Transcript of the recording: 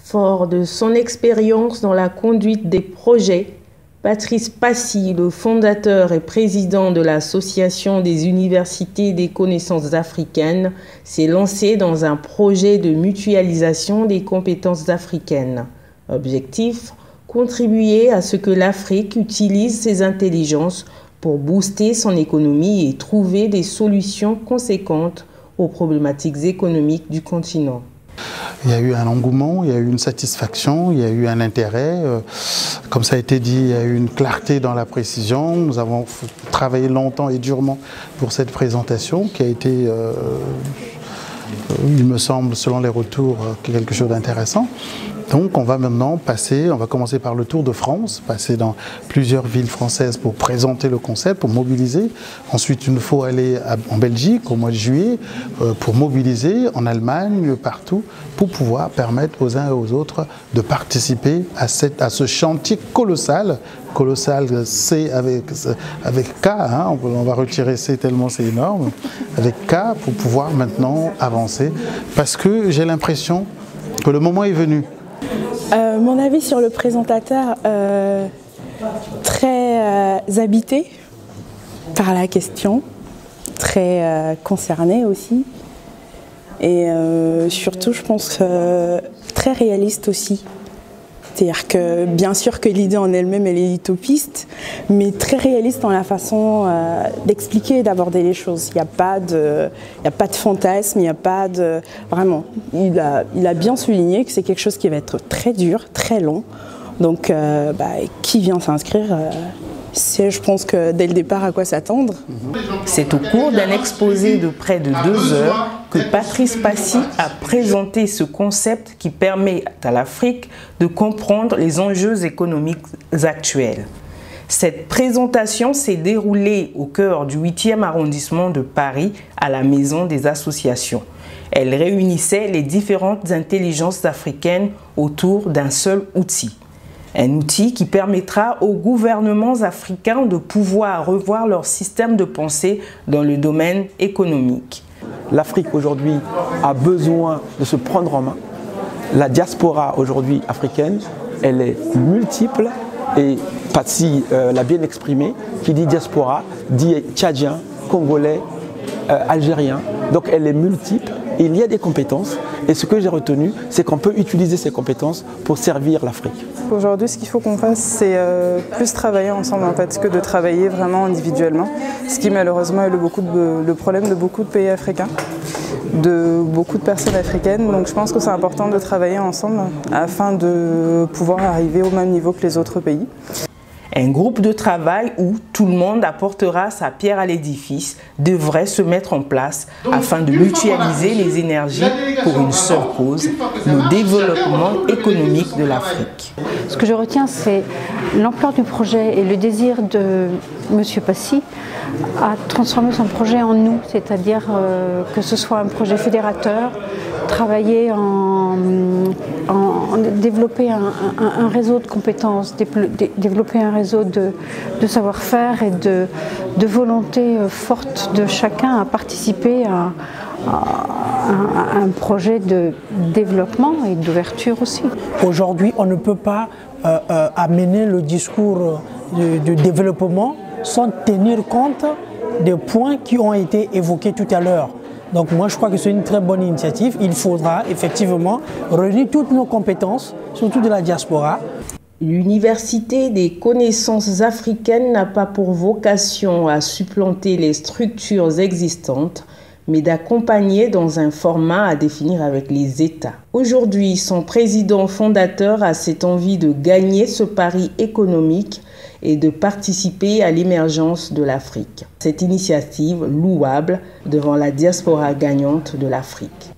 Fort de son expérience dans la conduite des projets, Patrice Passy, le fondateur et président de l'Association des universités des connaissances africaines, s'est lancé dans un projet de mutualisation des compétences africaines. Objectif, contribuer à ce que l'Afrique utilise ses intelligences pour booster son économie et trouver des solutions conséquentes aux problématiques économiques du continent. Il y a eu un engouement, il y a eu une satisfaction, il y a eu un intérêt. Comme ça a été dit, il y a eu une clarté dans la précision. Nous avons travaillé longtemps et durement pour cette présentation qui a été, il me semble, selon les retours, quelque chose d'intéressant. Donc on va maintenant on va commencer par le Tour de France, passer dans plusieurs villes françaises pour présenter le concept, pour mobiliser. Ensuite, il nous faut aller en Belgique au mois de juillet pour mobiliser, en Allemagne, partout, pour pouvoir permettre aux uns et aux autres de participer à ce chantier colossal. Colossal, C avec K, hein, on va retirer C tellement c'est énorme, avec K pour pouvoir maintenant avancer. Parce que j'ai l'impression que le moment est venu. Mon avis sur le présentateur, très habité par la question, très concerné aussi, et surtout je pense très réaliste aussi. C'est-à-dire que bien sûr que l'idée en elle-même elle est utopiste, mais très réaliste dans la façon d'expliquer et d'aborder les choses. Il n'y a pas de fantasme, il n'y a pas de... Vraiment, il a bien souligné que c'est quelque chose qui va être très dur, très long. Donc qui vient s'inscrire sait, je pense que dès le départ à quoi s'attendre. C'est au cours d'un exposé de près de 2 heures que Patrice Passy a présenté ce concept qui permet à l'Afrique de comprendre les enjeux économiques actuels. Cette présentation s'est déroulée au cœur du 8e arrondissement de Paris, à la Maison des Associations. Elle réunissait les différentes intelligences africaines autour d'un seul outil. Un outil qui permettra aux gouvernements africains de pouvoir revoir leur système de pensée dans le domaine économique. L'Afrique aujourd'hui a besoin de se prendre en main. La diaspora aujourd'hui africaine, elle est multiple et Patsy l'a bien exprimé, qui dit diaspora, dit tchadien, congolais, algérien. Donc elle est multiple et il y a des compétences. Et ce que j'ai retenu, c'est qu'on peut utiliser ces compétences pour servir l'Afrique. Aujourd'hui, ce qu'il faut qu'on fasse, c'est plus travailler ensemble en fait, que de travailler vraiment individuellement. Ce qui malheureusement est le problème de beaucoup de pays africains, de beaucoup de personnes africaines. Donc je pense que c'est important de travailler ensemble afin de pouvoir arriver au même niveau que les autres pays. Un groupe de travail où tout le monde apportera sa pierre à l'édifice devrait se mettre en place afin de mutualiser les énergies pour une seule cause, le développement économique de l'Afrique. Ce que je retiens, c'est l'ampleur du projet et le désir de M. Passy à transformer son projet en nous, c'est-à-dire que ce soit un projet fédérateur, travailler développer un réseau de compétences, développer un réseau de savoir-faire et de volonté forte de chacun à participer à un projet de développement et d'ouverture aussi. Aujourd'hui, on ne peut pas amener le discours de développement sans tenir compte des points qui ont été évoqués tout à l'heure. Donc moi je crois que c'est une très bonne initiative. Il faudra effectivement réunir toutes nos compétences, surtout de la diaspora. L'Université des connaissances africaines n'a pas pour vocation à supplanter les structures existantes, mais d'accompagner dans un format à définir avec les États. Aujourd'hui, son président fondateur a cette envie de gagner ce pari économique et de participer à l'émergence de l'Afrique. Cette initiative louable devant la diaspora gagnante de l'Afrique.